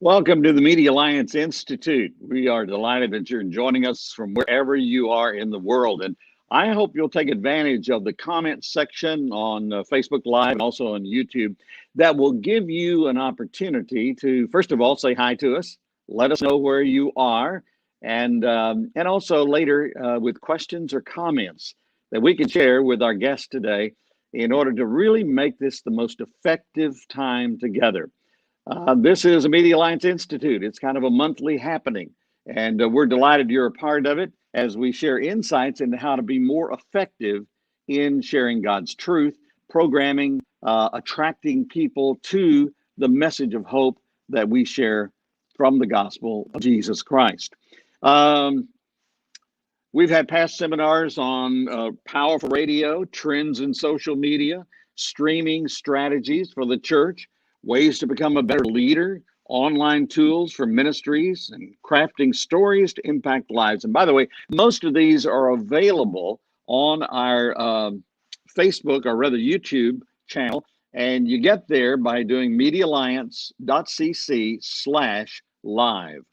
Welcome to the Media Alliance Institute. We are delighted that you're joining us from wherever you are in the world. And I hope you'll take advantage of the comment section on Facebook Live and also on YouTube that will give you an opportunity to, first of all, say hi to us, let us know where you are, and also later with questions or comments that we can share with our guest today in order to really make this the most effective time together. This is a Media Alliance Institute. It's kind of a monthly happening, and we're delighted you're a part of it as we share insights into how to be more effective in sharing God's truth, programming, attracting people to the message of hope that we share from the gospel of Jesus Christ. We've had past seminars on powerful radio, trends in social media, streaming strategies for the church, ways to become a better leader, online tools for ministries, and crafting stories to impact lives. And by the way, most of these are available on our Facebook, or rather YouTube channel. And you get there by doing mediaalliance.cc/live.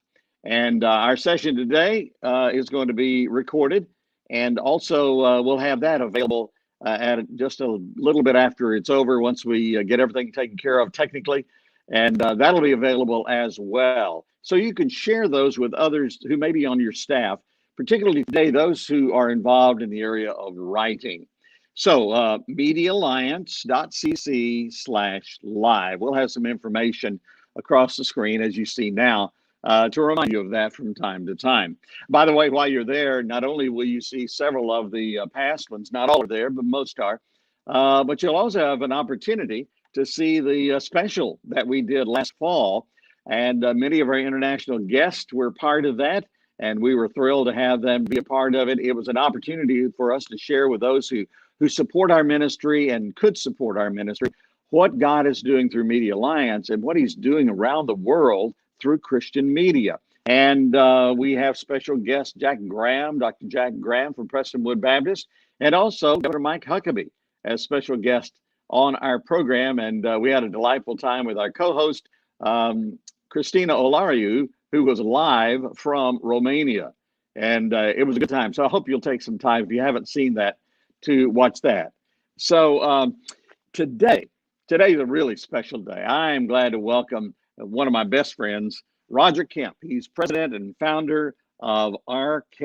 And our session today is going to be recorded, and also we'll have that available at just a little bit after it's over, once we get everything taken care of technically, and that'll be available as well. So you can share those with others who may be on your staff, particularly today, those who are involved in the area of writing. So mediaalliance.cc/live. We'll have some information across the screen, as you see now, to remind you of that from time to time. By the way, while you're there, not only will you see several of the past ones, not all are there, but most are, but you'll also have an opportunity to see the special that we did last fall. And many of our international guests were part of that, and we were thrilled to have them be a part of it. It was an opportunity for us to share with those who support our ministry and could support our ministry what God is doing through Media Alliance and what he's doing around the world through Christian media. And we have special guest Dr. Jack Graham from Prestonwood Baptist, and also Governor Mike Huckabee as special guest on our program. And we had a delightful time with our co-host, Christina Olariu, who was live from Romania. And it was a good time. So I hope you'll take some time, if you haven't seen that, to watch that. So today's a really special day. I am glad to welcome one of my best friends, Roger Kemp. He's president and founder of RK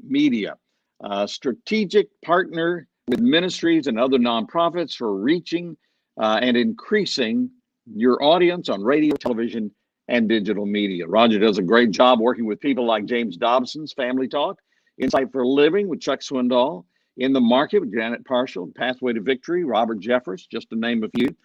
Media, a strategic partner with ministries and other nonprofits for reaching and increasing your audience on radio, television, and digital media. Roger does a great job working with people like James Dobson's Family Talk, Insight for Living with Chuck Swindoll, In the Market with Janet Parshall, Pathway to Victory, Robert Jeffress, just to name a few.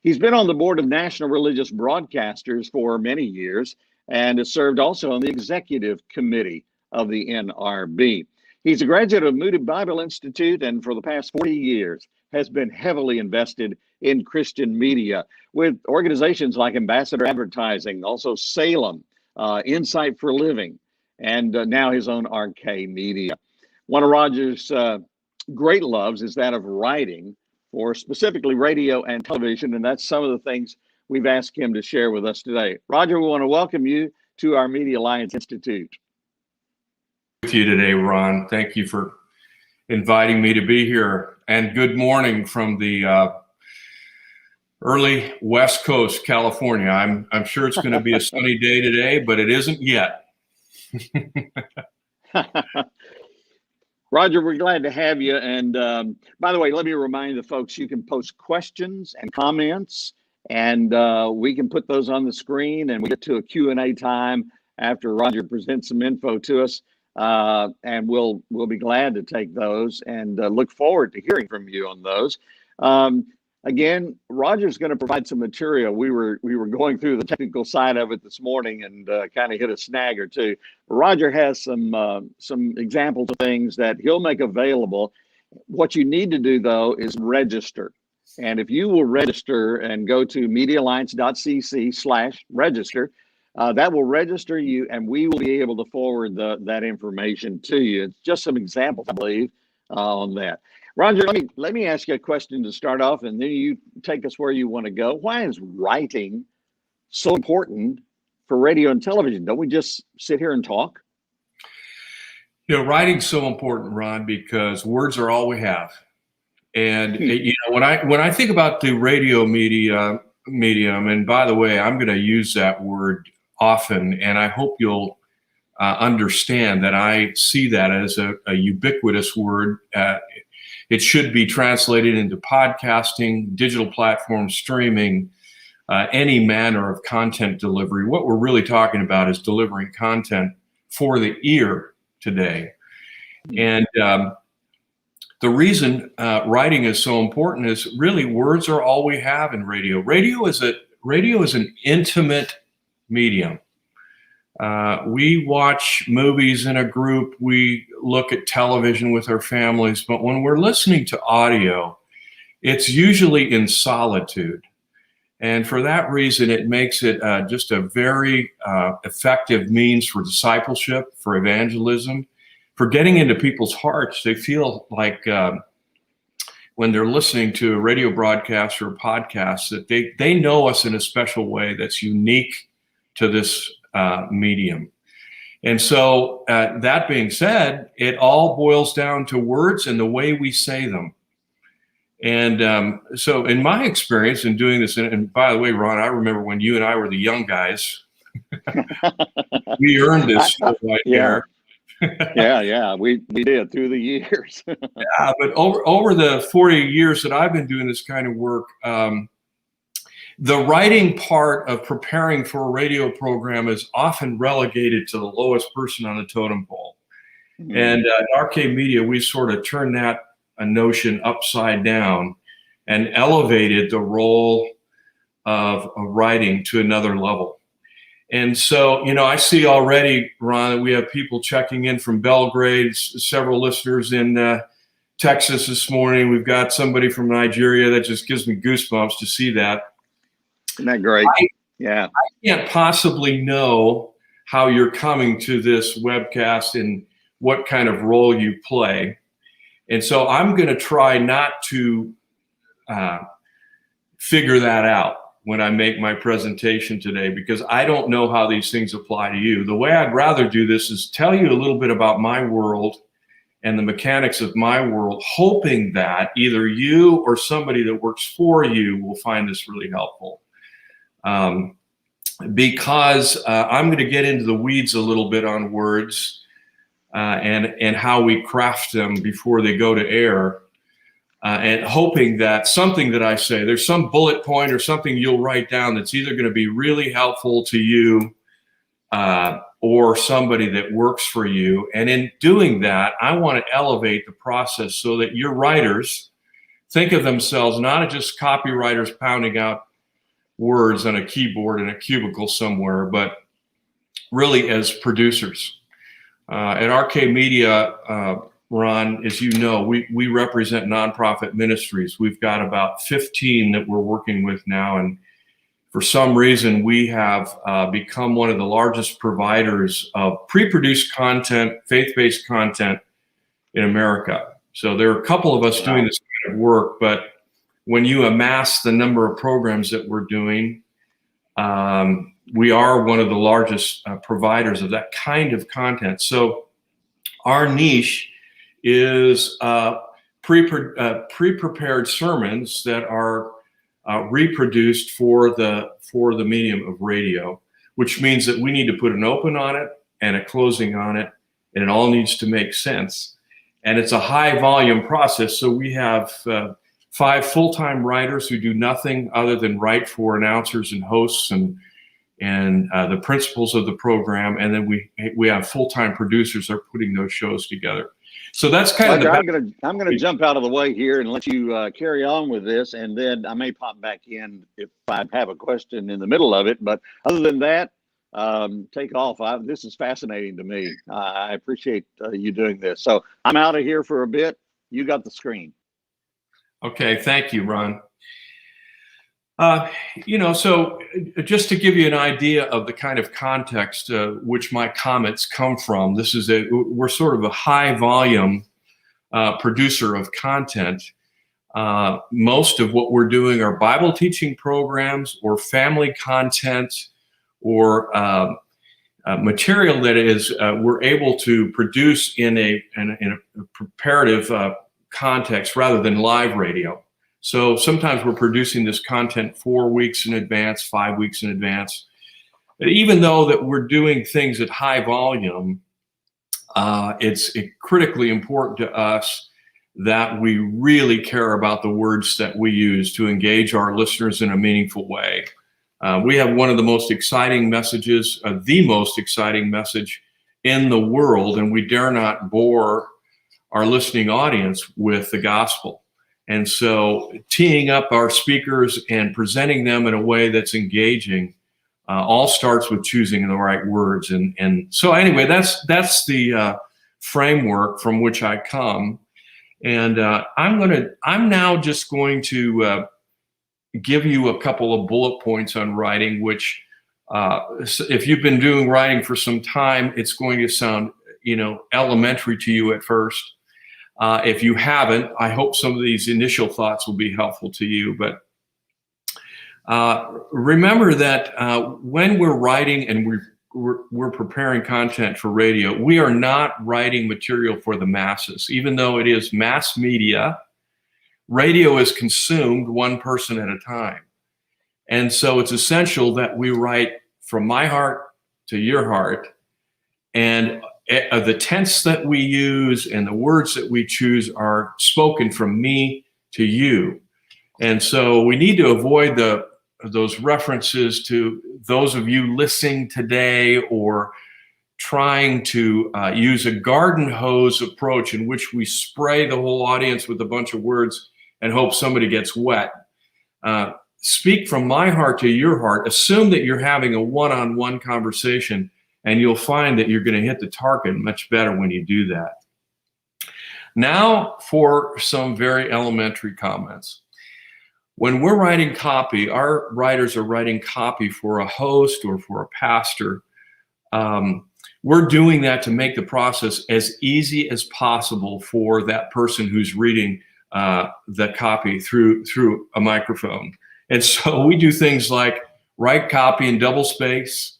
He's been on the board of National Religious Broadcasters for many years and has served also on the executive committee of the NRB. He's a graduate of Moody Bible Institute, and for the past 40 years has been heavily invested in Christian media with organizations like Ambassador Advertising, also Salem, Insight for Living, and now his own RK Media. One of Roger's great loves is that of writing, for specifically radio and television, and that's some of the things we've asked him to share with us today. Roger, we want to welcome you to our Media Alliance Institute. With you today, Ron. Thank you for inviting me to be here, and good morning from the early West Coast, California. I'm sure it's going to be a sunny day today, but it isn't yet. Roger, we're glad to have you. And by the way, let me remind the folks, you can post questions and comments, and we can put those on the screen, and we get to a Q&A time after Roger presents some info to us, and we'll be glad to take those and look forward to hearing from you on those. Again, Roger's going to provide some material. We were going through the technical side of it this morning and kind of hit a snag or two. Roger has some examples of things that he'll make available. What you need to do, though, is register. And if you will register and go to mediaalliance.cc/register, that will register you, and we will be able to forward that information to you. It's just some examples, I believe, on that. Roger, let me ask you a question to start off, and then you take us where you want to go. Why is writing so important for radio and television? Don't we just sit here and talk? Writing's so important, Ron, because words are all we have. And when I think about the radio medium, and by the way, I'm going to use that word often, and I hope you'll understand that I see that as a ubiquitous word. It should be translated into podcasting, digital platforms, streaming, any manner of content delivery. What we're really talking about is delivering content for the ear today. And the reason writing is so important is really words are all we have in radio. Radio is an intimate medium. We watch movies in a group, we look at television with our families, but when we're listening to audio, it's usually in solitude. And for that reason, it makes it just a very effective means for discipleship, for evangelism, for getting into people's hearts. They feel like when they're listening to a radio broadcast or a podcast that they know us in a special way that's unique to this medium. And so that being said, it all boils down to words and the way we say them. And so in my experience in doing this, and by the way, Ron, I remember when you and I were the young guys, we earned this right there. Yeah, we did through the years. Yeah, but over the 40 years that I've been doing this kind of work, the writing part of preparing for a radio program is often relegated to the lowest person on the totem pole. Mm-hmm. And at RK Media, we sort of turned that a notion upside down and elevated the role of writing to another level. And so, I see already, Ron, that we have people checking in from Belgrade, several listeners in Texas this morning. We've got somebody from Nigeria. That just gives me goosebumps to see that. Isn't that great? Yeah. I can't possibly know how you're coming to this webcast and what kind of role you play. And so I'm going to try not to figure that out when I make my presentation today, because I don't know how these things apply to you. The way I'd rather do this is tell you a little bit about my world and the mechanics of my world, hoping that either you or somebody that works for you will find this really helpful. Because I'm going to get into the weeds a little bit on words and how we craft them before they go to air, and hoping that something that I say, there's some bullet point or something you'll write down that's either going to be really helpful to you or somebody that works for you. And in doing that, I want to elevate the process so that your writers think of themselves not as just copywriters pounding out words on a keyboard in a cubicle somewhere, but really as producers. At RK Media, Ron, as you know, we represent nonprofit ministries. We've got about 15 that we're working with now, and for some reason, we have become one of the largest providers of pre-produced content, faith-based content in America. So there are a couple of us doing this kind of work, but when you amass the number of programs that we're doing, we are one of the largest providers of that kind of content. So our niche is pre-prepared sermons that are reproduced for the medium of radio, which means that we need to put an open on it and a closing on it, and it all needs to make sense. And it's a high volume process. So we have 5 full-time writers who do nothing other than write for announcers and hosts and the principals of the program, and then we have full-time producers that are putting those shows together. So that's kind of the. I'm gonna jump out of the way here and let you carry on with this, and then I may pop back in if I have a question in the middle of it. But other than that, take off. This is fascinating to me. I appreciate you doing this. So I'm out of here for a bit. You got the screen. Okay, thank you, Ron. So just to give you an idea of the kind of context which my comments come from, we're sort of a high volume producer of content. Most of what we're doing are Bible teaching programs or family content or material that is we're able to produce in a preparative context rather than live radio. So sometimes we're producing this content 4 weeks in advance, 5 weeks in advance. Even though that we're doing things at high volume, it's critically important to us that we really care about the words that we use to engage our listeners in a meaningful way. We have one of the most exciting messages, the most exciting message in the world, and we dare not bore our listening audience with the gospel. And so teeing up our speakers and presenting them in a way that's engaging all starts with choosing the right words. And so anyway, that's the framework from which I come. And I'm now just going to give you a couple of bullet points on writing, which if you've been doing writing for some time, it's going to sound, elementary to you at first. If you haven't, I hope some of these initial thoughts will be helpful to you. But remember that when we're writing and we're preparing content for radio, we are not writing material for the masses. Even though it is mass media, radio is consumed one person at a time. And so it's essential that we write from my heart to your heart. And the tense that we use and the words that we choose are spoken from me to you. And so we need to avoid those references to those of you listening today, or trying to use a garden hose approach in which we spray the whole audience with a bunch of words and hope somebody gets wet. Speak from my heart to your heart. Assume that you're having a one-on-one conversation, and you'll find that you're going to hit the target much better when you do that. Now for some very elementary comments. When we're writing copy, our writers are writing copy for a host or for a pastor. We're doing that to make the process as easy as possible for that person who's reading the copy through a microphone. And so we do things like write copy in double space.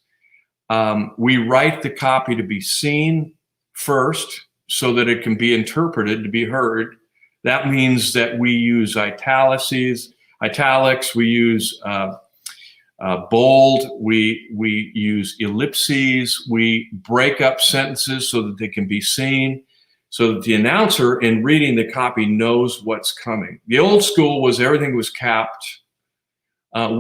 We write the copy to be seen first so that it can be interpreted to be heard. That means that we use italics, we use bold, we use ellipses, we break up sentences so that they can be seen, so that the announcer in reading the copy knows what's coming. The old school was everything was capped.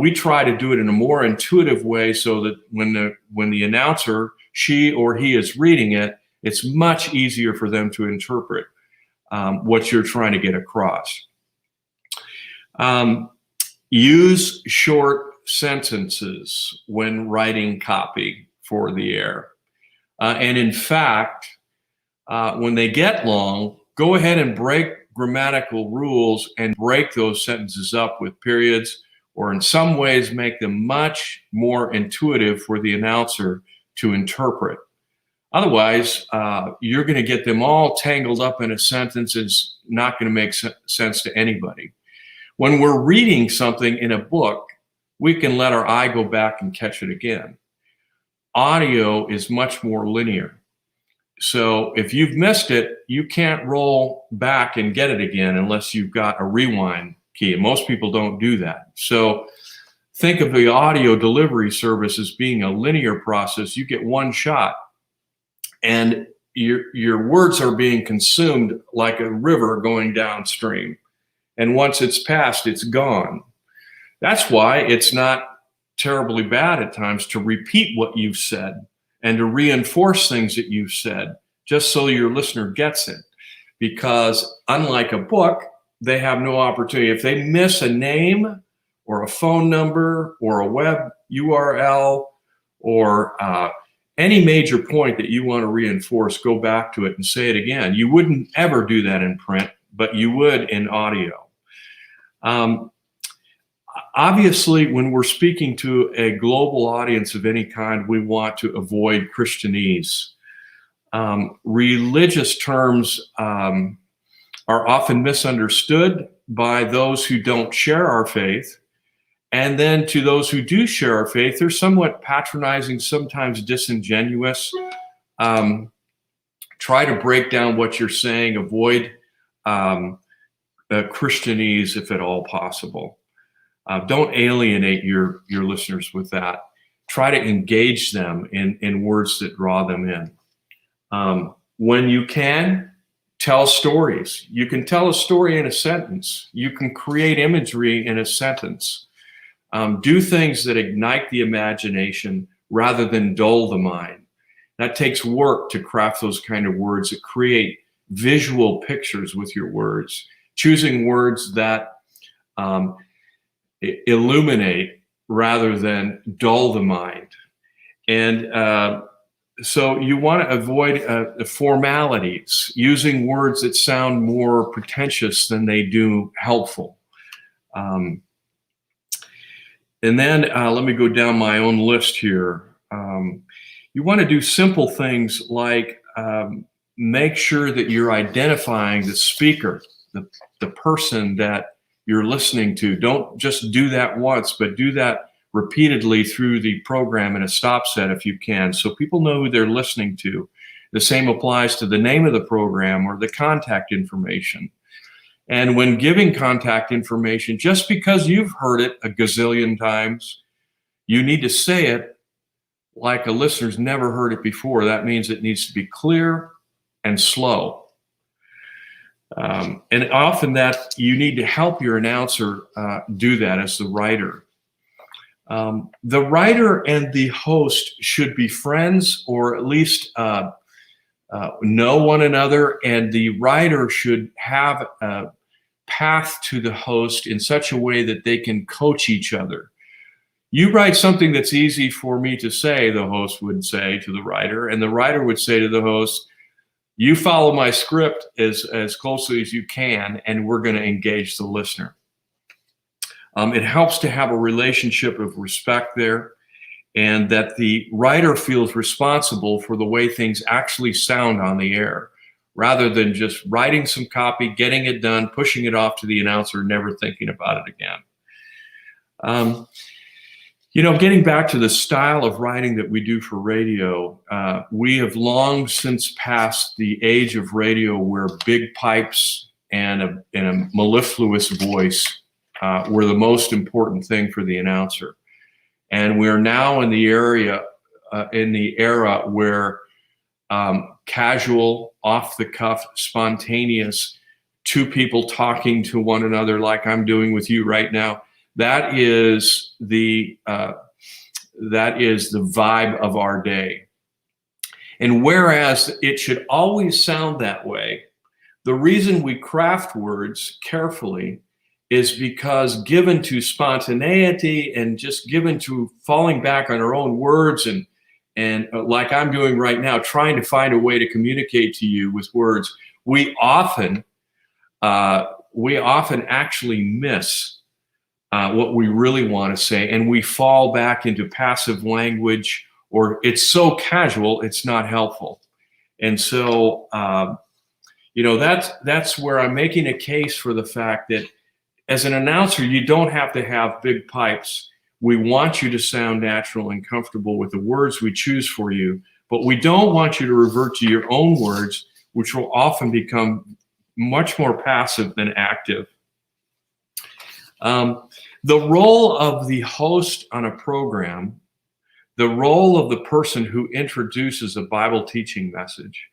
We try to do it in a more intuitive way so that when the announcer, she or he, is reading it, it's much easier for them to interpret what you're trying to get across. Use short sentences when writing copy for the air. And in fact, when they get long, go ahead and break grammatical rules and break those sentences up with periods, or in some ways make them much more intuitive for the announcer to interpret. Otherwise, you're going to get them all tangled up in a sentence. It's not going to make sense to anybody. When we're reading something in a book, we can let our eye go back and catch it again. Audio is much more linear. So if you've missed it, you can't roll back and get it again unless you've got a rewind key. And most people don't do that. So think of the audio delivery service as being a linear process. You get one shot, and your words are being consumed like a river going downstream. And once it's passed, it's gone. That's why it's not terribly bad at times to repeat what you've said and to reinforce things that you've said, just so your listener gets it. Because unlike a book, they have no opportunity. If they miss a name or a phone number or a web URL or any major point that you want to reinforce, go back to it and say it again. You wouldn't ever do that in print, but you would in audio. Obviously, when we're speaking to a global audience of any kind, we want to avoid Christianese. Religious terms are often misunderstood by those who don't share our faith, And then to those who do share our faith, they're somewhat patronizing, sometimes disingenuous. Try to break down what you're saying. Avoid Christianese if at all possible. Don't alienate your listeners with that. Try to engage them in words that draw them in. When you can, tell stories. You can tell a story in a sentence. You can create imagery in a sentence. Do things that ignite the imagination rather than dull the mind. That takes work to craft those kind of words that create visual pictures with your words. Choosing words that illuminate rather than dull the mind. And so you want to avoid the formalities, using words that sound more pretentious than they do helpful. And then let me go down my own list here. You want to do simple things like make sure that you're identifying the speaker, the person that you're listening to. Don't just do that once, but do that repeatedly through the program in a stop set if you can, so people know who they're listening to. The same applies to the name of the program or the contact information. And when giving contact information, just because you've heard it a gazillion times, you need to say it like a listener's never heard it before. That means it needs to be clear and slow. And often that you need to help your announcer do that as the writer. The writer and the host should be friends, or at least know one another, and the writer should have a path to the host in such a way that they can coach each other. You write something that's easy for me to say, the host would say to the writer, and the writer would say to the host, you follow my script as closely as you can, and we're going to engage the listener. It helps to have a relationship of respect there, and that the writer feels responsible for the way things actually sound on the air, rather than just writing some copy, getting it done, pushing it off to the announcer, never thinking about it again. Getting back to the style of writing that we do for radio, we have long since passed the age of radio where big pipes and a mellifluous voice were the most important thing for the announcer. And we're now in the era where casual, off-the-cuff, spontaneous, two people talking to one another like I'm doing with you right now, that is the vibe of our day. And whereas it should always sound that way, the reason we craft words carefully is because, given to spontaneity and just given to falling back on our own words and like I'm doing right now, trying to find a way to communicate to you with words, we often actually miss what we really want to say, and we fall back into passive language, or it's so casual it's not helpful. And so that's where I'm making a case for the fact that as an announcer, you don't have to have big pipes. We want you to sound natural and comfortable with the words we choose for you, but we don't want you to revert to your own words, which will often become much more passive than active. The role of the host on a program, the role of the person who introduces a Bible teaching message,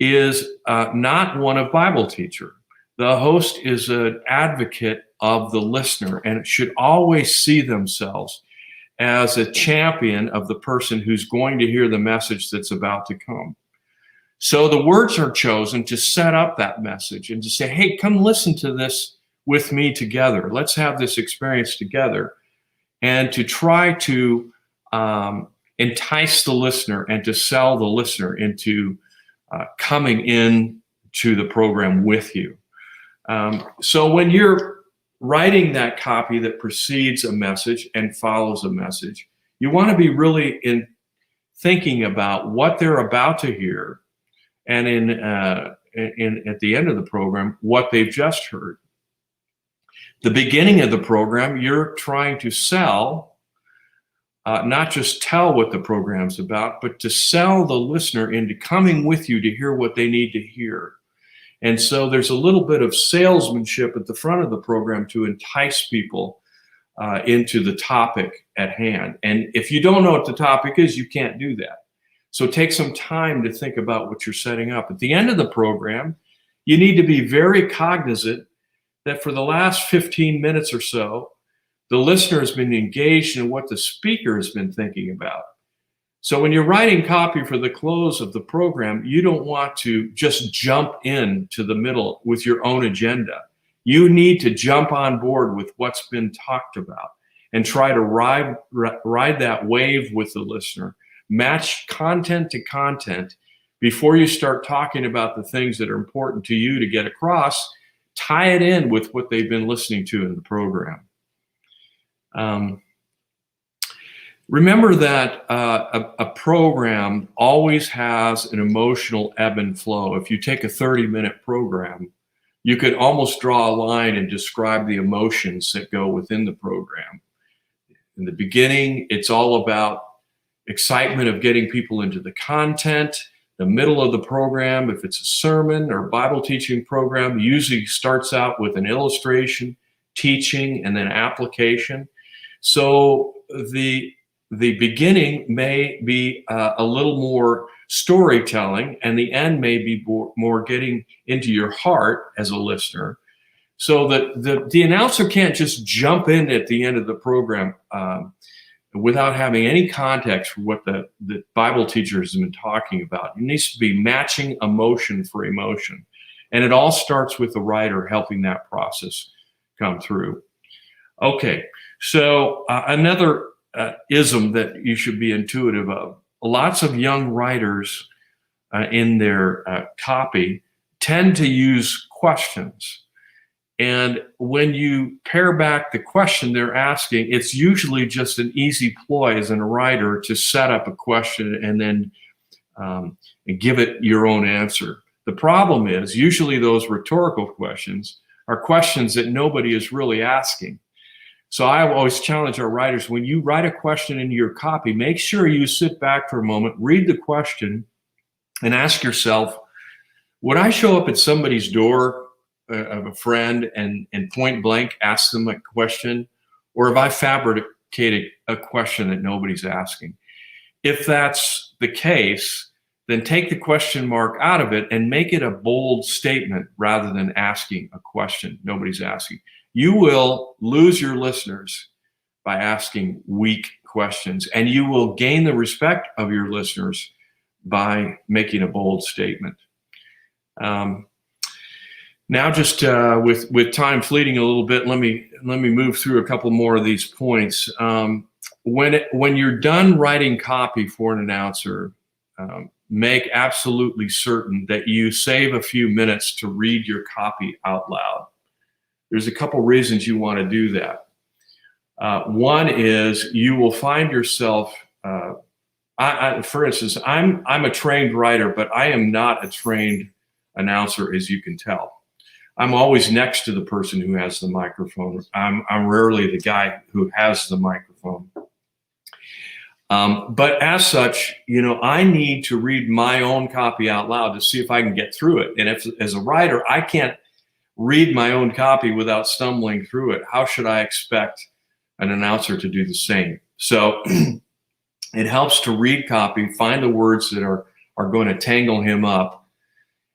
is not one of Bible teacher. The host is an advocate of the listener, and it should always see themselves as a champion of the person who's going to hear the message that's about to come. So the words are chosen to set up that message and to say, hey, come listen to this with me together. Let's have this experience together. And to try to entice the listener and to sell the listener into coming in to the program with you. So when you're writing that copy that precedes a message and follows a message, you want to be really in thinking about what they're about to hear, and in at the end of the program, what they've just heard. The beginning of the program, you're trying to sell, not just tell what the program's about, but to sell the listener into coming with you to hear what they need to hear. And so there's a little bit of salesmanship at the front of the program to entice people into the topic at hand. And if you don't know what the topic is, you can't do that. So take some time to think about what you're setting up. At the end of the program, you need to be very cognizant that for the last 15 minutes or so, the listener has been engaged in what the speaker has been thinking about. So when you're writing copy for the close of the program, you don't want to just jump into the middle with your own agenda. You need to jump on board with what's been talked about and try to ride that wave with the listener. Match content to content before you start talking about the things that are important to you to get across. Tie it in with what they've been listening to in the program. Remember that a program always has an emotional ebb and flow. If you take a 30-minute program, you could almost draw a line and describe the emotions that go within the program. In the beginning, it's all about excitement of getting people into the content. The middle of the program, if it's a sermon or Bible teaching program, usually starts out with an illustration, teaching, and then application. So the beginning may be a little more storytelling, and the end may be more getting into your heart as a listener. So that the announcer can't just jump in at the end of the program without having any context for what the Bible teacher has been talking about. It needs to be matching emotion for emotion. And it all starts with the writer helping that process come through. Okay, so another ism that you should be intuitive of. Lots of young writers in their copy tend to use questions. And when you pare back the question they're asking, it's usually just an easy ploy as a writer to set up a question and then give it your own answer. The problem is usually those rhetorical questions are questions that nobody is really asking. So I always challenge our writers, when you write a question into your copy, make sure you sit back for a moment, read the question, and ask yourself, would I show up at somebody's door of a friend and point blank ask them a question? Or have I fabricated a question that nobody's asking? If that's the case, then take the question mark out of it and make it a bold statement rather than asking a question nobody's asking. You will lose your listeners by asking weak questions, and you will gain the respect of your listeners by making a bold statement. Now, just with time fleeting a little bit, let me move through a couple more of these points. When you're done writing copy for an announcer, make absolutely certain that you save a few minutes to read your copy out loud. There's a couple reasons you want to do that. One is you will find yourself, for instance, I'm a trained writer, but I am not a trained announcer, as you can tell. I'm always next to the person who has the microphone. I'm rarely the guy who has the microphone. But as such, I need to read my own copy out loud to see if I can get through it. And if, as a writer, I can't read my own copy without stumbling through it, how should I expect an announcer to do the same? So it helps to read copy, find the words that are going to tangle him up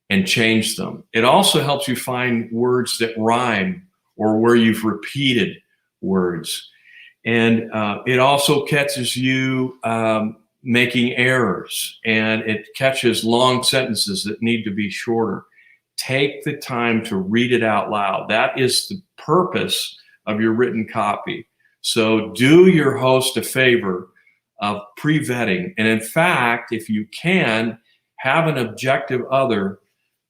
and change them. It also helps you find words that rhyme or where you've repeated words. And it also catches you making errors, and it catches long sentences that need to be shorter. Take the time to read it out loud. That is the purpose of your written copy. So do your host a favor of pre-vetting. And in fact, if you can, have an objective other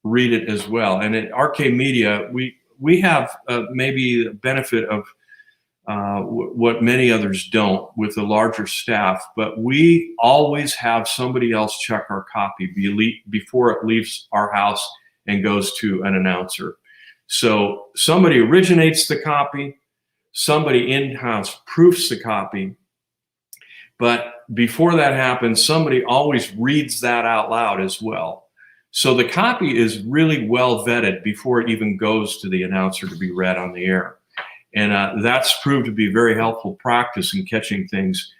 read it as well. And at RK Media, we have maybe the benefit of what many others don't with a larger staff, but we always have somebody else check our copy before it leaves our house and goes to an announcer. So somebody originates the copy, somebody in-house proofs the copy, but before that happens, somebody always reads that out loud as well. So the copy is really well vetted before it even goes to the announcer to be read on the air. And that's proved to be very helpful practice in catching things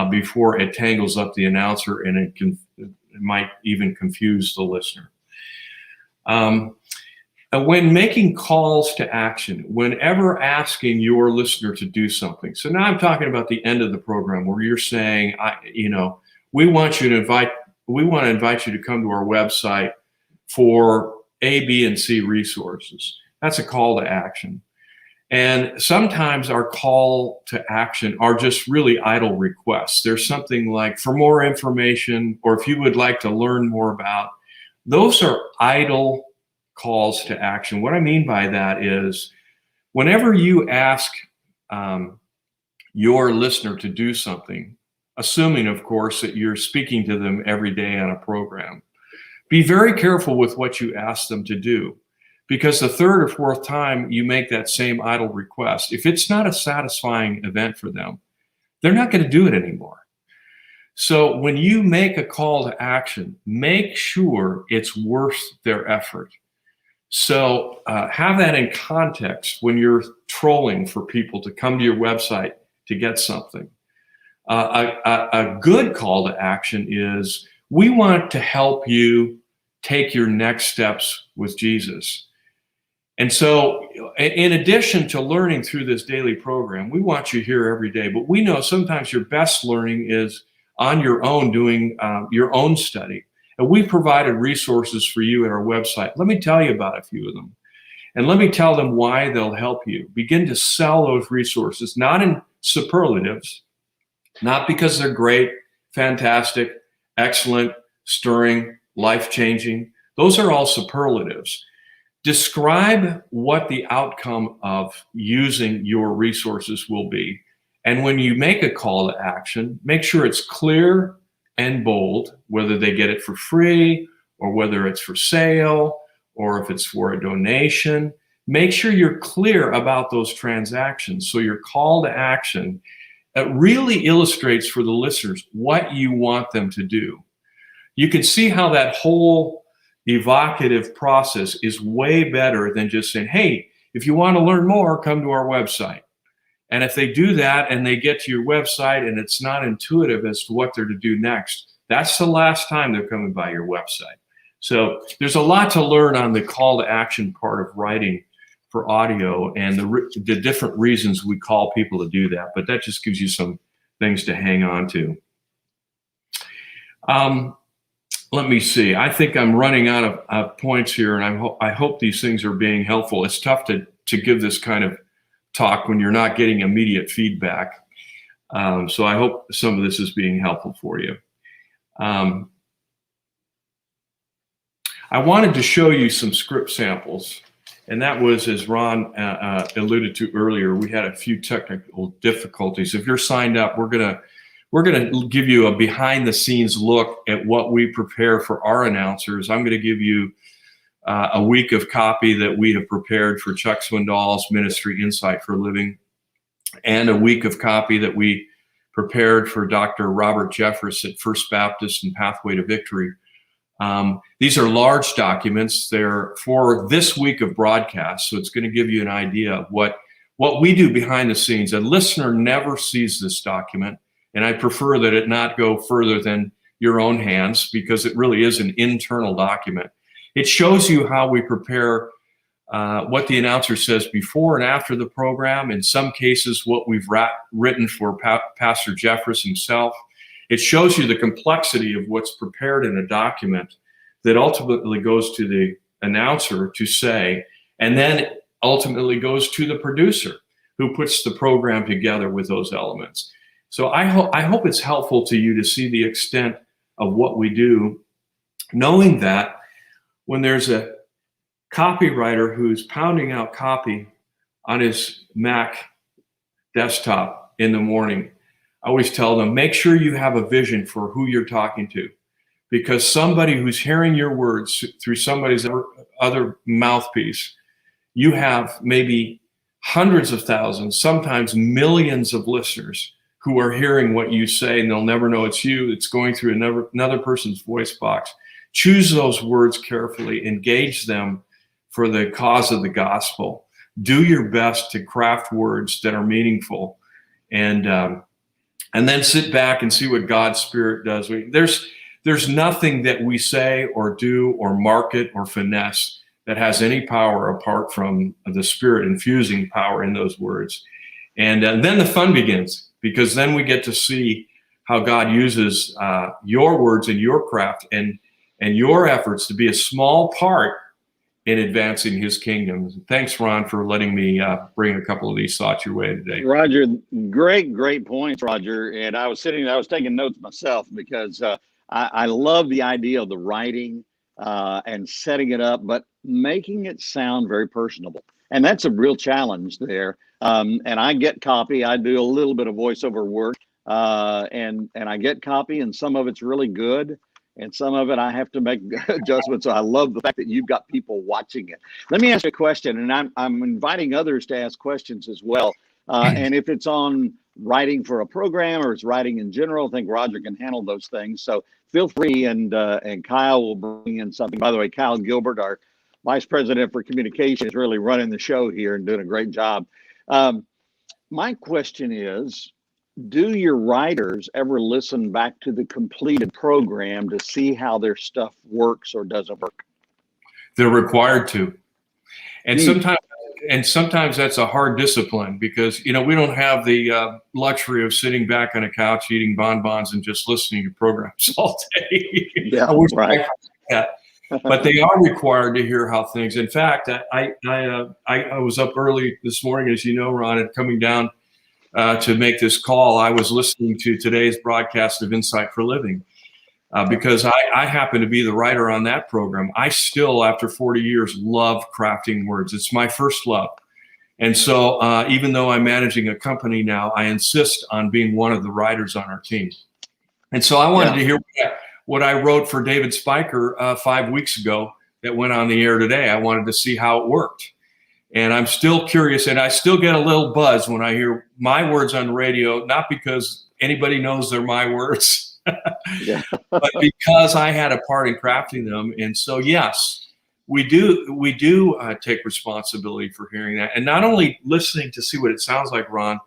before it tangles up the announcer, and it might even confuse the listener. When making calls to action, whenever asking your listener to do something. So now I'm talking about the end of the program where you're saying, we want to invite you to come to our website for A, B, and C resources. That's a call to action. And sometimes our call to action are just really idle requests. There's something like, for more information, or if you would like to learn more about. Those are idle calls to action. What I mean by that is, whenever you ask your listener to do something, assuming, of course, that you're speaking to them every day on a program, be very careful with what you ask them to do, because the third or fourth time you make that same idle request, if it's not a satisfying event for them, they're not going to do it anymore. So when you make a call to action, make sure it's worth their effort. So have that in context when you're trolling for people to come to your website to get something. A good call to action is, we want to help you take your next steps with Jesus. And so in addition to learning through this daily program, we want you here every day, but we know sometimes your best learning is on your own, doing your own study. And we provided resources for you at our website. Let me tell you about a few of them. And let me tell them why they'll help you. Begin to sell those resources, not in superlatives, not because they're great, fantastic, excellent, stirring, life-changing. Those are all superlatives. Describe what the outcome of using your resources will be. And when you make a call to action, make sure it's clear and bold, whether they get it for free or whether it's for sale or if it's for a donation. Make sure you're clear about those transactions. So your call to action, it really illustrates for the listeners what you want them to do. You can see how that whole evocative process is way better than just saying, hey, if you want to learn more, come to our website. And if they do that and they get to your website and it's not intuitive as to what they're to do next, that's the last time they're coming by your website. So there's a lot to learn on the call to action part of writing for audio and the different reasons we call people to do that. But that just gives you some things to hang on to. Let me see. I think I'm running out of points here, and I hope these things are being helpful. It's tough to give this kind of talk when you're not getting immediate feedback. So I hope some of this is being helpful for you. I wanted to show you some script samples, and that was, as Ron alluded to earlier, we had a few technical difficulties. If you're signed up, we're gonna give you a behind-the-scenes look at what we prepare for our announcers. I'm going to give you a week of copy that we have prepared for Chuck Swindoll's ministry, Insight for Living, and a week of copy that we prepared for Dr. Robert Jeffress at First Baptist and Pathway to Victory. These are large documents. They're for this week of broadcast, so it's going to give you an idea of what we do behind the scenes. A listener never sees this document, and I prefer that it not go further than your own hands, because it really is an internal document. It shows you how we prepare what the announcer says before and after the program. In some cases, what we've written for Pastor Jeffress himself. It shows you the complexity of what's prepared in a document that ultimately goes to the announcer to say, and then ultimately goes to the producer who puts the program together with those elements. So I hope it's helpful to you to see the extent of what we do, knowing that when there's a copywriter who's pounding out copy on his Mac desktop in the morning, I always tell them, make sure you have a vision for who you're talking to, because somebody who's hearing your words through somebody's other mouthpiece you have maybe hundreds of thousands, sometimes millions of listeners who are hearing what you say, and they'll never know it's you. It's going through another person's voice box. Choose those words carefully, engage them for the cause of the gospel. Do your best to craft words that are meaningful, and then sit back and see what God's Spirit does. There's nothing that we say or do or market or finesse that has any power apart from the Spirit infusing power in those words. And then the fun begins, because then we get to see how God uses your words and your craft and your efforts to be a small part in advancing his kingdom. Thanks, Ron, for letting me bring a couple of these thoughts your way today. Roger, great points, Roger. And I was taking notes myself, because I love the idea of the writing and setting it up, but making it sound very personable. And that's a real challenge there. And I get copy. I do a little bit of voiceover work, and I get copy, and some of it's really good, and some of it I have to make adjustments. So I love the fact that you've got people watching it. Let me ask you a question, and I'm inviting others to ask questions as well. And if it's on writing for a program or it's writing in general, I think Roger can handle those things. So feel free, and Kyle will bring in something. By the way, Kyle Gilbert, our Vice President for Communication, is really running the show here and doing a great job. My question is, do your writers ever listen back to the completed program to see how their stuff works or doesn't work? They're required to. And sometimes that's a hard discipline, because, we don't have the luxury of sitting back on a couch eating bonbons and just listening to programs all day. Yeah, I wish right. I could do that. But they are required to hear how things. In fact, I was up early this morning, as you know, Ron, and coming down to make this call, I was listening to today's broadcast of Insight for Living, because I happen to be the writer on that program. I still, after 40 years, love crafting words. It's my first love. And so even though I'm managing a company now, I insist on being one of the writers on our team. And so I wanted to hear what I wrote for David Spiker 5 weeks ago that went on the air today. I wanted to see how it worked. And I'm still curious, and I still get a little buzz when I hear my words on the radio, not because anybody knows they're my words, but because I had a part in crafting them. And so, yes, we do take responsibility for hearing that, and not only listening to see what it sounds like, Ron,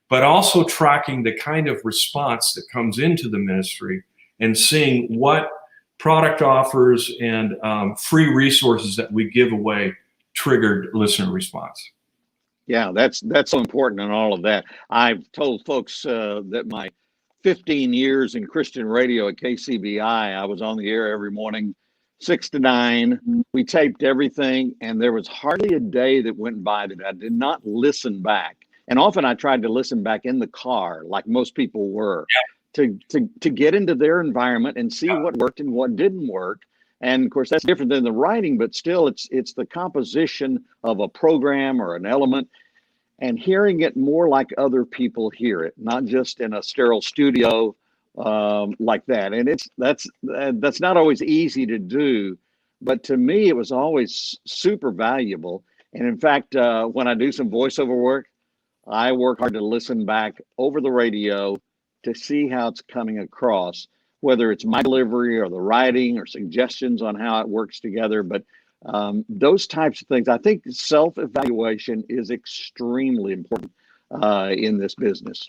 but also tracking the kind of response that comes into the ministry and seeing what product offers and free resources that we give away triggered listener response. Yeah, that's so important in all of that. I've told folks that my 15 years in Christian radio at KCBI, I was on the air every morning, 6 to 9. We taped everything, and there was hardly a day that went by that I did not listen back. And often I tried to listen back in the car, like most people were, to get into their environment and see what worked and what didn't work. And of course, that's different than the writing, but still it's the composition of a program or an element, and hearing it more like other people hear it, not just in a sterile studio like that. And that's not always easy to do, but to me, it was always super valuable. And in fact, when I do some voiceover work, I work hard to listen back over the radio to see how it's coming across, whether it's my delivery or the writing or suggestions on how it works together. But those types of things, I think self-evaluation is extremely important in this business.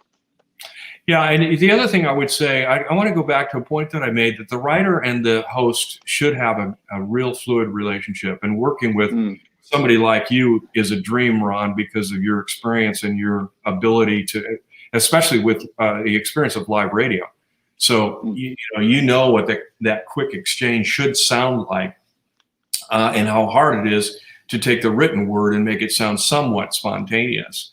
Yeah, and the other thing I would say, I want to go back to a point that I made, that the writer and the host should have a real fluid relationship, and working with somebody like you is a dream, Ron, because of your experience and your ability to, especially with the experience of live radio. So you know what that quick exchange should sound like, and how hard it is to take the written word and make it sound somewhat spontaneous.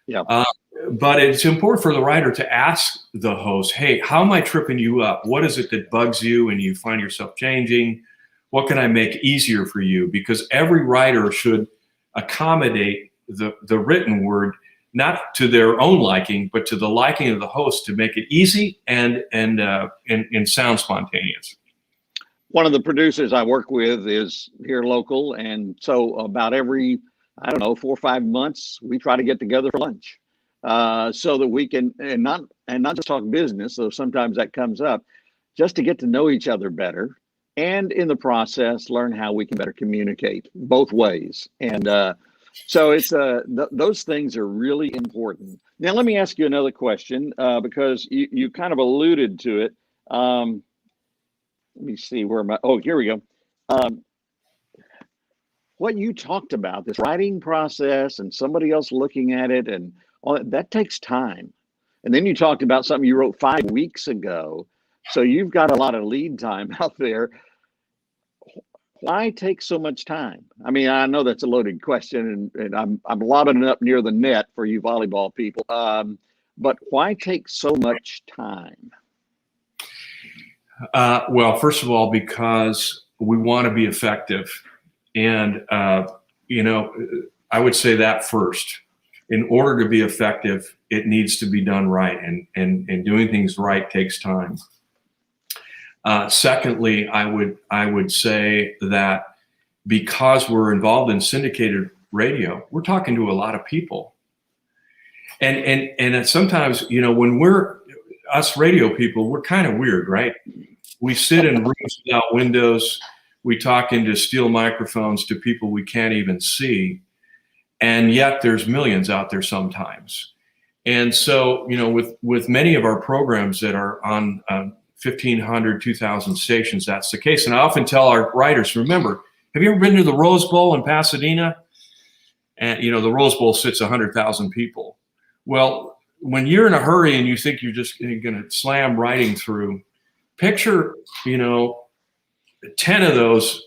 Yeah. But it's important for the writer to ask the host, hey, how am I tripping you up? What is it that bugs you and you find yourself changing? What can I make easier for you? Because every writer should accommodate the written word, not to their own liking, but to the liking of the host, to make it easy and sound spontaneous. One of the producers I work with is here local, and so about every I don't know, 4 or 5 months, we try to get together for lunch, so that we can, and not just talk business, though sometimes that comes up, just to get to know each other better, and in the process, learn how we can better communicate both ways. And so it's those things are really important. Now, let me ask you another question, because you kind of alluded to it. Let me see, where am I? Oh, here we go. Um, what you talked about, this writing process and somebody else looking at it and all that, that takes time. And then you talked about something you wrote 5 weeks ago. So you've got a lot of lead time out there. Why take so much time? I mean, I know that's a loaded question, and I'm lobbing it up near the net for you volleyball people. But why take so much time? Well, first of all, because we want to be effective. And, I would say that first. In order to be effective, it needs to be done right. And doing things right takes time. Secondly, I would say that because we're involved in syndicated radio, we're talking to a lot of people. And sometimes, when we're us radio people, we're kind of weird, right? We sit in rooms without windows. We talk into steel microphones to people we can't even see. And yet there's millions out there sometimes. And so, with many of our programs that are on 1,500, 2,000 stations, that's the case. And I often tell our writers, remember, have you ever been to the Rose Bowl in Pasadena? And, the Rose Bowl sits 100,000 people. Well, when you're in a hurry and you think you're just going to slam writing through, picture, 10 of those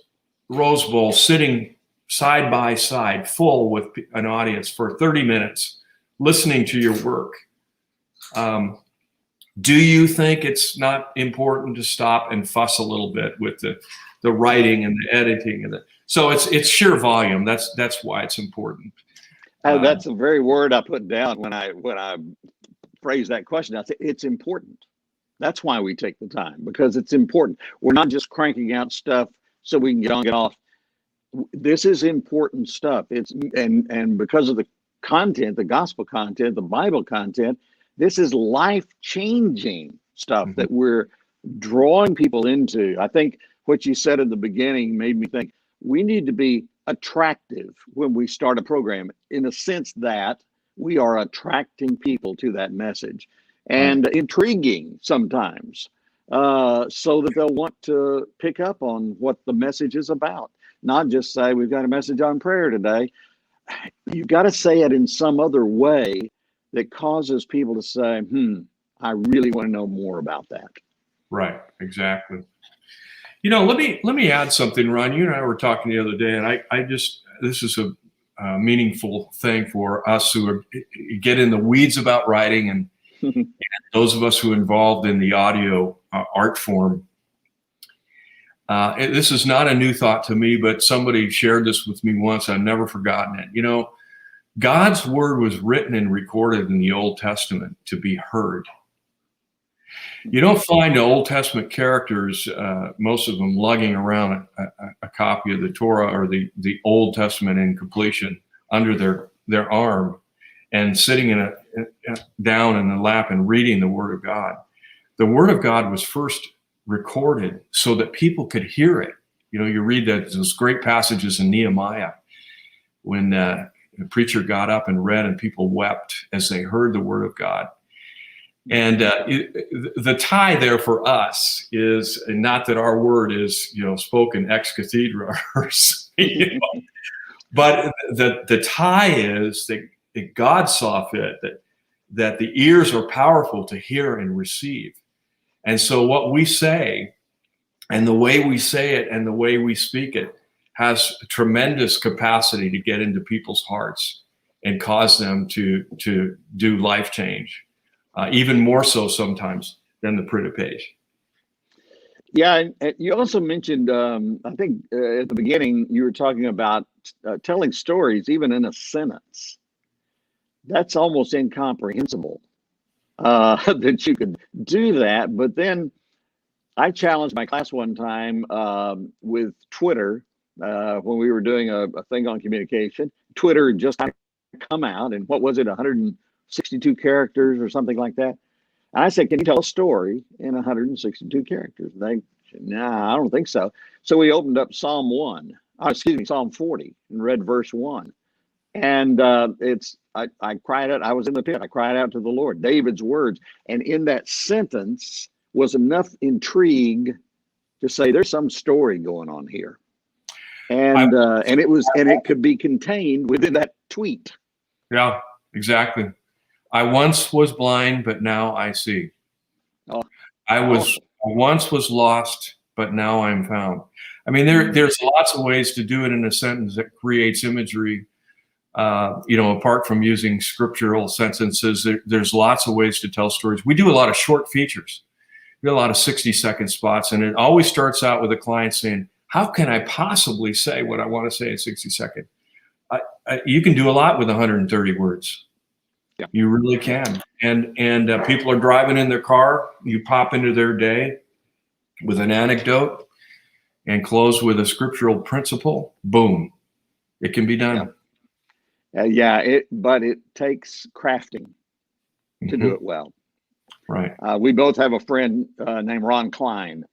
Rose Bowls sitting side by side, full with an audience for 30 minutes, listening to your work. Do you think it's not important to stop and fuss a little bit with the writing and the editing so it's sheer volume. That's why it's important. That's the very word I put down when I phrase that question. I say it's important. That's why we take the time, because it's important. We're not just cranking out stuff so we can get on, get off. This is important stuff. And because of the content, the gospel content, the Bible content, this is life-changing stuff that we're drawing people into. I think what you said in the beginning made me think we need to be attractive when we start a program, in a sense that we are attracting people to that message, and intriguing sometimes, so that they'll want to pick up on what the message is about. Not just say, we've got a message on prayer today. You've got to say it in some other way that causes people to say, I really want to know more about that. Right, exactly. Let me add something, Ron. You and I were talking the other day, and this is a meaningful thing for us who get in the weeds about writing, and those of us who are involved in the audio art form. This is not a new thought to me, but somebody shared this with me once. I've never forgotten it. God's word was written and recorded in the Old Testament to be heard. You don't find the Old Testament characters, most of them, lugging around a copy of the Torah or the Old Testament in completion under their arm and sitting down in the lap and reading the Word of God. The Word of God was first recorded so that people could hear it. You read those great passages in Nehemiah when the preacher got up and read and people wept as they heard the Word of God. And the tie there for us is not that our word is, spoken ex cathedra, but the tie is that God saw fit that the ears are powerful to hear and receive. And so what we say and the way we say it and the way we speak it has tremendous capacity to get into people's hearts and cause them to do life change. Even more so sometimes than the printed page. Yeah, and you also mentioned, I think at the beginning, you were talking about telling stories even in a sentence. That's almost incomprehensible that you could do that. But then I challenged my class one time with Twitter, when we were doing a thing on communication. Twitter had just come out, and what was it, 162 characters or something like that? And I said, can you tell a story in 162 characters? They said, nah, I don't think so. So we opened up Psalm 40, and read verse 1. And I cried out. I was in the pit. I cried out to the Lord, David's words. And in that sentence was enough intrigue to say there's some story going on here. And it could be contained within that tweet. Yeah, exactly. I once was blind, but now I see. Oh. I once was lost, but now I'm found. I mean, there's lots of ways to do it in a sentence that creates imagery. Apart from using scriptural sentences, there's lots of ways to tell stories. We do a lot of short features. We do a lot of 60-second spots, and it always starts out with a client saying, how can I possibly say what I want to say in 60 seconds? You can do a lot with 130 words. Yeah. You really can. And people are driving in their car. You pop into their day with an anecdote and close with a scriptural principle. Boom. It can be done. Yeah. But it takes crafting to do it well. Right. We both have a friend named Ron Klein,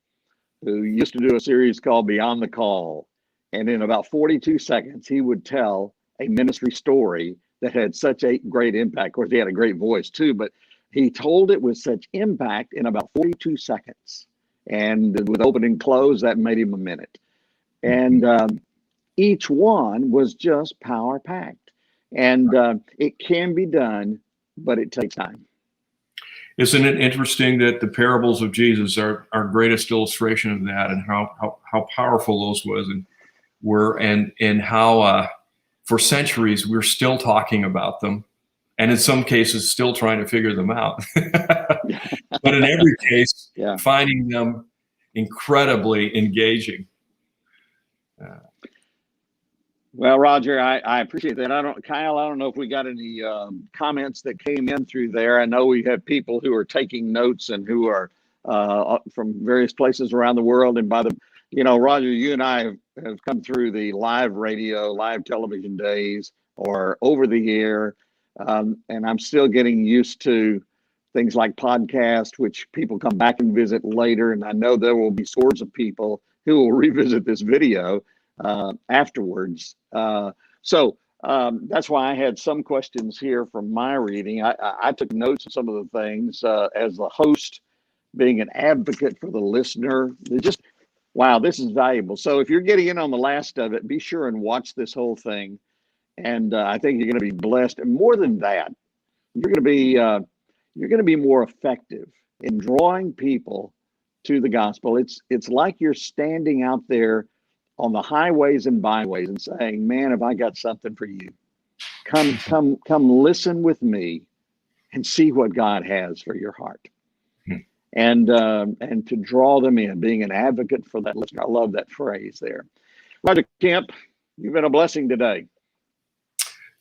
who used to do a series called Beyond the Call. And in about 42 seconds, he would tell a ministry story that had such a great impact. Of course, he had a great voice too, but he told it with such impact in about 42 seconds. And with open and close, that made him a minute. And each one was just power packed. And it can be done, but it takes time. Isn't it interesting that the parables of Jesus are our greatest illustration of that, and how powerful those were and how for centuries we're still talking about them, and in some cases still trying to figure them out. But in every case, finding them incredibly engaging. Well, Roger, I appreciate that. Kyle, I don't know if we got any comments that came in through there. I know we have people who are taking notes and who are from various places around the world. And Roger, you and I have come through the live radio, live television days, or over the air, and I'm still getting used to things like podcast, which people come back and visit later. And I know there will be scores of people who will revisit this video afterwards. So that's why I had some questions here from my reading. I took notes of some of the things as the host, being an advocate for the listener. Wow, this is valuable. So if you're getting in on the last of it, be sure and watch this whole thing. And I think you're going to be blessed. And more than that, you're going to be more effective in drawing people to the gospel. It's like you're standing out there on the highways and byways and saying, man, have I got something for you. Come listen with me and see what God has for your heart. And to draw them in, being an advocate for that listener. I love that phrase there. Roger Kemp, you've been a blessing today.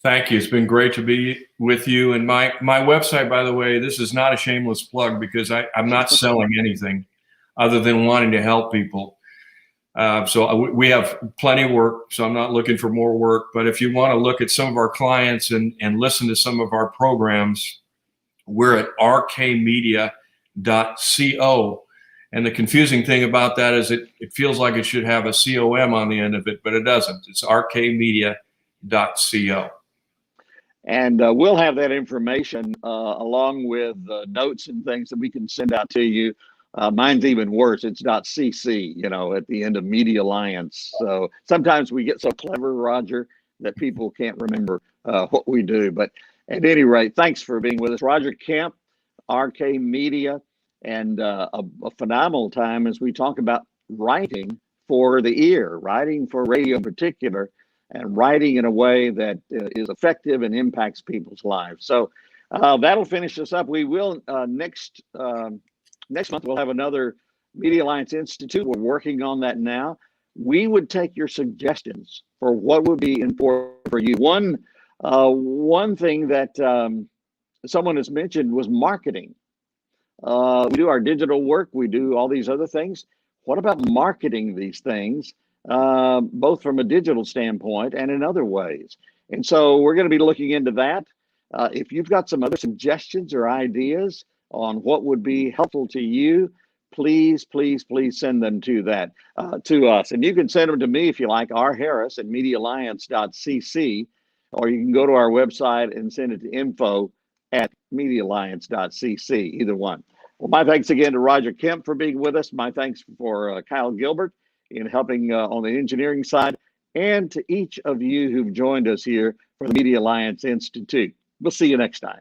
Thank you. It's been great to be with you. And my website, by the way, this is not a shameless plug because I'm not selling anything other than wanting to help people. So we have plenty of work, so I'm not looking for more work. But if you want to look at some of our clients and listen to some of our programs, we're at rkmedia.co. And the confusing thing about that is it feels like it should have a COM on the end of it, but it doesn't. It's rkmedia.co. And we'll have that information along with notes and things that we can send out to you. Mine's even worse. It's .cc, at the end of Media Alliance. So sometimes we get so clever, Roger, that people can't remember what we do. But at any rate, thanks for being with us. Roger Kemp, RK Media, and a phenomenal time as we talk about writing for the ear, writing for radio in particular, and writing in a way that is effective and impacts people's lives. So that'll finish us up. We will next month, we'll have another Media Alliance Institute. We're working on that now. We would take your suggestions for what would be important for you. One thing that someone has mentioned was marketing. We do our digital work. We do all these other things. What about marketing these things both from a digital standpoint and in other ways. And so we're going to be looking into that. If you've got some other suggestions or ideas on what would be helpful to you, please, please, please send them to us. And you can send them to me if you like, rharris@mediaalliance.cc, or you can go to our website and send it to info@mediaalliance.cc, either one. Well, my thanks again to Roger Kemp for being with us. My thanks for Kyle Gilbert in helping on the engineering side, and to each of you who've joined us here for the Media Alliance Institute. We'll see you next time.